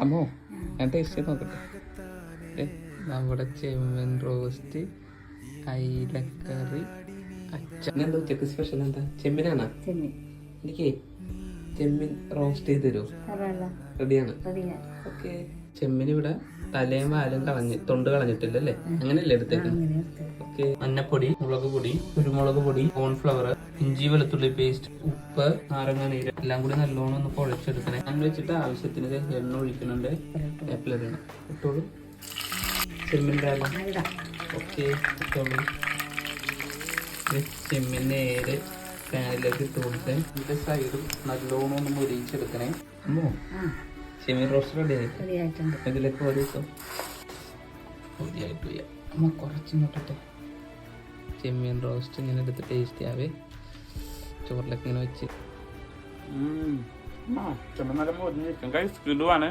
അമ്മോ ഞാൻ ടേസ്റ്റ് ചെയ്ത് നോക്കട്ടെ. നമ്മുടെ ചെമ്മീൻ റോസ്റ്റ്, അയിലക്കറി, എന്താ ഉച്ചക്ക് സ്പെഷ്യൽ എന്താ? ചെമ്മീനാണോ? എനിക്ക് ചെമ്മീൻ റോസ്റ്റ് ചെയ്ത് തരുമോ? റെഡിയാണ്. ഓക്കെ. ചെമ്മീൻ ഇവിടെ തലയും വാലും തൊണ്ട് കളഞ്ഞിട്ടില്ല അല്ലേ? അങ്ങനെയല്ലേ എടുത്തേക്കുന്നത്? ഓക്കെ. മഞ്ഞപ്പൊടി, മുളക് പൊടി, കുരുമുളക് പൊടി, കോൺഫ്ലവർ, ഇഞ്ചി വെളുത്തുള്ളി പേസ്റ്റ്, ഉപ്പ്, നാരങ്ങ നീര് എല്ലാം കൂടി നല്ലോണം ഒന്ന് കുഴച്ചെടുക്കണേ. ഞാൻ വെച്ചിട്ട് ആവശ്യത്തിന് എണ്ണ ഒഴിക്കുന്നുണ്ട്. വേപ്പിലിടണം. ഇട്ടോളൂ. ചെമ്മീൻ്റെ ഓക്കെ ഇട്ടോളൂ. ചെമ്മീൻ നേരെ പാനിലേക്ക് ഇട്ട് കൊടുത്ത് ഇതിന്റെ സൈഡും നല്ലോണം ഒന്ന് മുരിച്ചെടുക്കണേ. അമ്മോ ചെമ്മീൻ റോസ്റ്റ് റെഡി ആയിട്ടുണ്ട്. ഇതിലേക്ക് ഒരു ദിവസം പൊടിയായിട്ട് പോയാ അമ്മ കുറച്ച് നോട്ടട്ടെ. ചെമ്മീൻ റോസ്റ്റ് ഇങ്ങനെ എടുത്ത് ടേസ്റ്റ് ആവേ. ചോറിലൊക്കെ ഇങ്ങനെ വെച്ച് ചെമ്മീൻ നല്ല മുരിഞ്ഞിരിക്കും. കഴിച്ച് കിടുവാണ്.